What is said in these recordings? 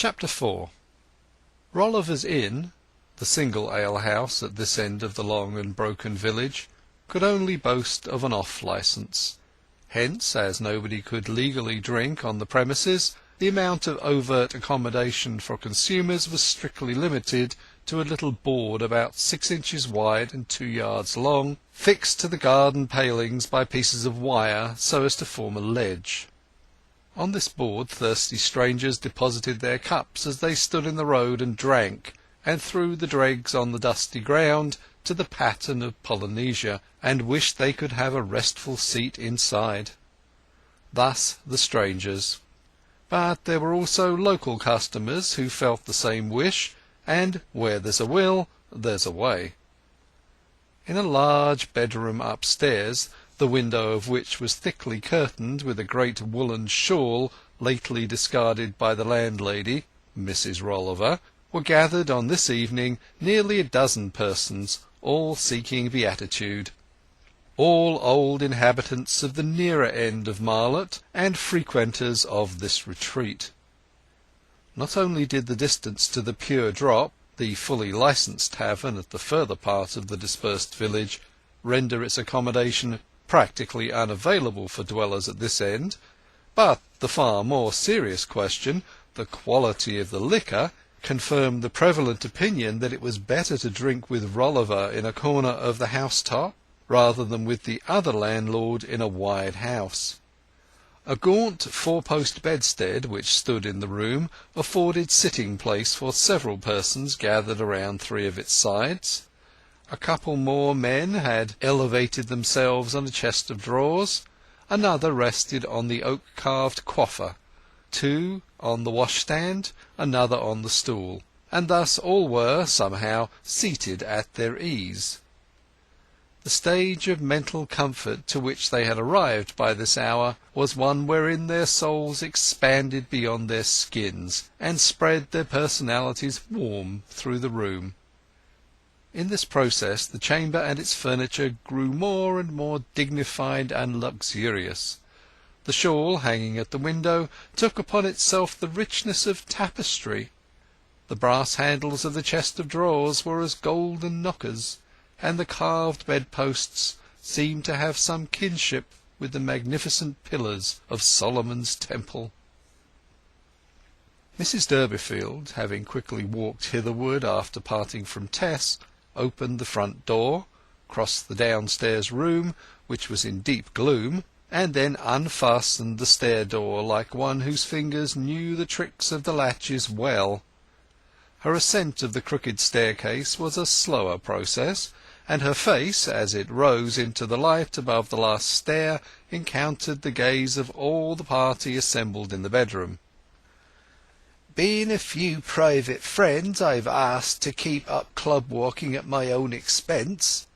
Chapter 4. Rolliver's Inn, the single alehouse at this end of the long and broken village, could only boast of an off-licence. Hence, as nobody could legally drink on the premises, the amount of overt accommodation for consumers was strictly limited to a little board about 6 inches wide and 2 yards long, fixed to the garden palings by pieces of wire so as to form a ledge. On this board thirsty strangers deposited their cups as they stood in the road and drank, and threw the dregs on the dusty ground to the pattern of Polynesia, and wished they could have a restful seat inside. Thus the strangers. But there were also local customers who felt the same wish, and where there's a will, there's a way. In a large bedroom upstairs, the window of which was thickly curtained with a great woollen shawl lately discarded by the landlady, Mrs. Rolliver, were gathered on this evening nearly a dozen persons, all seeking beatitude. All old inhabitants of the nearer end of Marlott, and frequenters of this retreat. Not only did the distance to the Pure Drop, the fully licensed tavern at the further part of the dispersed village, render its accommodation practically unavailable for dwellers at this end, but the far more serious question, the quality of the liquor, confirmed the prevalent opinion that it was better to drink with Rolliver in a corner of the house-top rather than with the other landlord in a wide house. A gaunt four-post bedstead which stood in the room afforded sitting place for several persons gathered around 3 of its sides. A couple more men had elevated themselves on a chest of drawers, another rested on the oak-carved quaffer, 2 on the washstand, another on the stool, and thus all were, somehow, seated at their ease. The stage of mental comfort to which they had arrived by this hour was one wherein their souls expanded beyond their skins, and spread their personalities warm through the room. In this process the chamber and its furniture grew more and more dignified and luxurious. The shawl hanging at the window took upon itself the richness of tapestry. The brass handles of the chest of drawers were as golden knockers, and the carved bedposts seemed to have some kinship with the magnificent pillars of Solomon's temple. Mrs. Durbeyfield, having quickly walked hitherward after parting from Tess, opened the front door, crossed the downstairs room, which was in deep gloom, and then unfastened the stair-door like one whose fingers knew the tricks of the latches well. Her ascent of the crooked staircase was a slower process, and her face, as it rose into the light above the last stair, encountered the gaze of all the party assembled in the bedroom. "Being a few private friends I've asked to keep up club walking at my own expense,"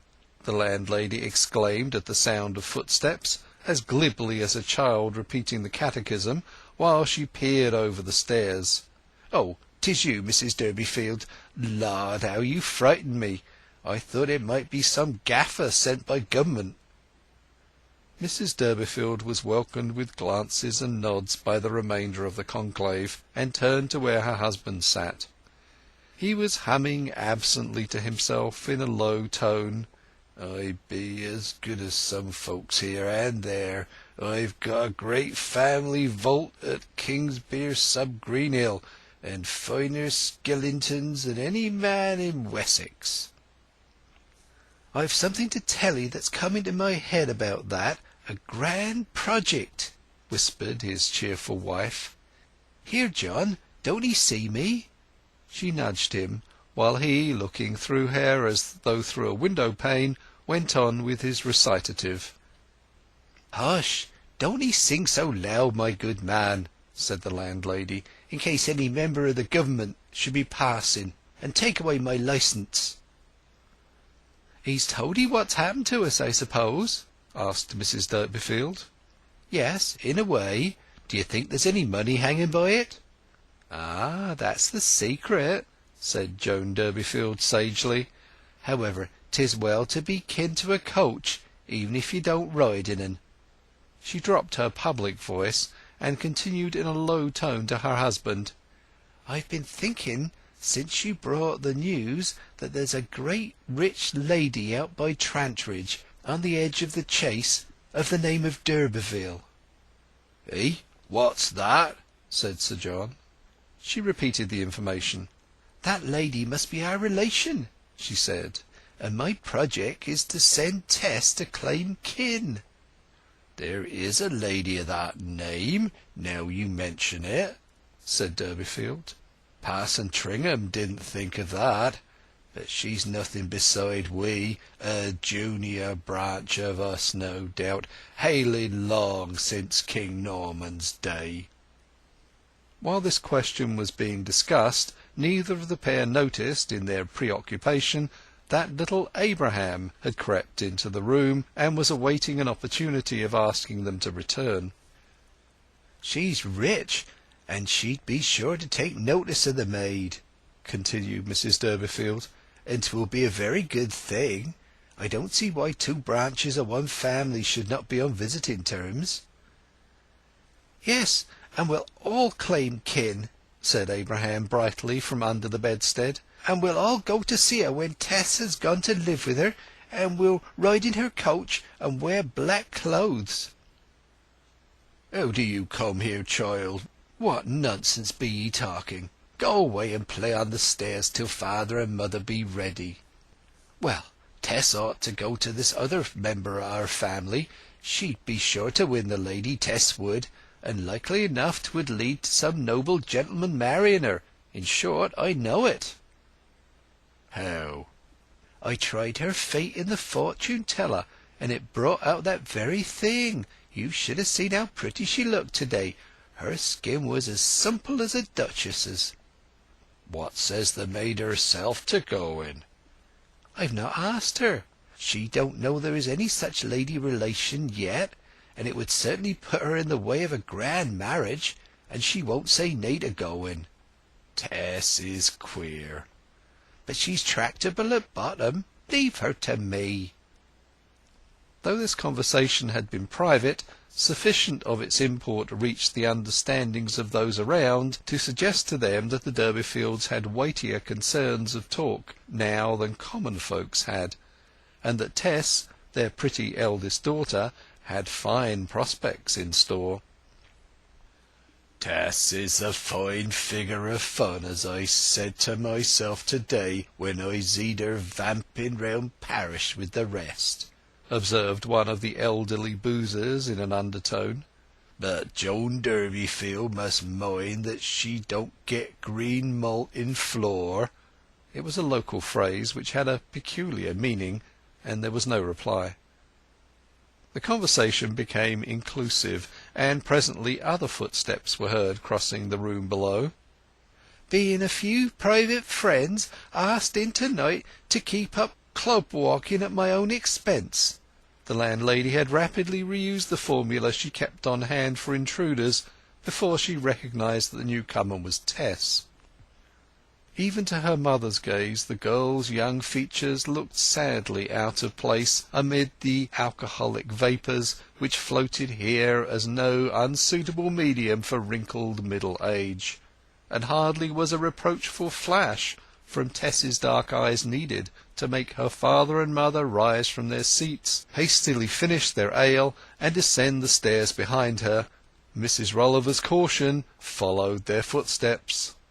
the landlady exclaimed at the sound of footsteps, as glibly as a child repeating the catechism, while she peered over the stairs. "Oh, 'tis you, Mrs. Durbeyfield. Lord, how you frightened me! I thought it might be some gaffer sent by Government." Mrs. Durbeyfield was welcomed with glances and nods by the remainder of the conclave, and turned to where her husband sat. He was humming absently to himself in a low tone. "I be as good as some folks here and there. I've got a great family vault at Kingsbere sub Greenhill, and finer skeletons than any man in Wessex." "I've something to tell 'ee that's come into my head about that, a grand project," whispered his cheerful wife. "Here, John, don't 'ee see me?" She nudged him, while he, looking through her as though through a window-pane, went on with his recitative. "Hush! Don't 'ee sing so loud, my good man," said the landlady, "in case any member of the Government should be passing, and take away my licence." "He's told 'ee what's happened to us, I suppose?" asked Mrs. Durbeyfield. "Yes, in a way. Do you think there's any money hanging by it?" "Ah, that's the secret," said Joan Durbeyfield sagely. "However, 'tis well to be kin to a coach, even if you don't ride in un." She dropped her public voice, and continued in a low tone to her husband. I've been thinking since you brought the news that there's a great rich lady out by Trantridge on the edge of the Chase of the name of d'Urberville." "Eh? What's that?" said Sir John. She repeated the information. "That lady must be our relation," she said, "and my project is to send Tess to claim kin." "There is a lady of that name, now you mention it," said Durbeyfield. "Parson Tringham didn't think of that. But she's nothing beside we, a junior branch of us, no doubt, hailing long since King Norman's day." While this question was being discussed, neither of the pair noticed, in their preoccupation, that little Abraham had crept into the room, and was awaiting an opportunity of asking them to return. "She's rich, and she'd be sure to take notice of the maid," continued Mrs. Durbeyfield, "and 'twill be a very good thing. I don't see why two branches of one family should not be on visiting terms." "Yes, and we'll all claim kin," said Abraham brightly from under the bedstead. "And we'll all go to see her when Tess has gone to live with her, and we'll ride in her coach and wear black clothes." "How do you come here, child? What nonsense be ye talking? Go away and play on the stairs till father and mother be ready." "Well, Tess ought to go to this other member of our family. She'd be sure to win the lady, Tess would, and likely enough 'twould lead to some noble gentleman marrying her. In short, I know it." "How?" "I tried her fate in the fortune teller, and it brought out that very thing. You should have seen how pretty she looked to-day. Her skin was as simple as a duchess's." "What says the maid herself to going?" "I've not asked her. She don't know there is any such lady relation yet, and it would certainly put her in the way of a grand marriage, and she won't say nay to going." "Tess is queer." "But she's tractable at bottom. Leave her to me." Though this conversation had been private, sufficient of its import reached the understandings of those around to suggest to them that the Durbeyfields had weightier concerns of talk now than common folks had, and that Tess, their pretty eldest daughter, had fine prospects in store. "Tess is a fine figure of fun, as I said to myself to-day when I zeed her vamping round parish with the rest," observed one of the elderly boozers in an undertone. "But Joan Durbeyfield must mind that she don't get green malt in floor." It was a local phrase which had a peculiar meaning, and there was no reply. The conversation became inclusive, and presently other footsteps were heard crossing the room below. "Being a few private friends asked in to-night to keep up club walking at my own expense." The landlady had rapidly reused the formula she kept on hand for intruders before she recognized that the newcomer was Tess. Even to her mother's gaze the girl's young features looked sadly out of place amid the alcoholic vapours which floated here as no unsuitable medium for wrinkled middle age, and hardly was a reproachful flash from Tess's dark eyes needed to make her father and mother rise from their seats, hastily finish their ale, and descend the stairs behind her. Mrs. Rolliver's caution followed their footsteps.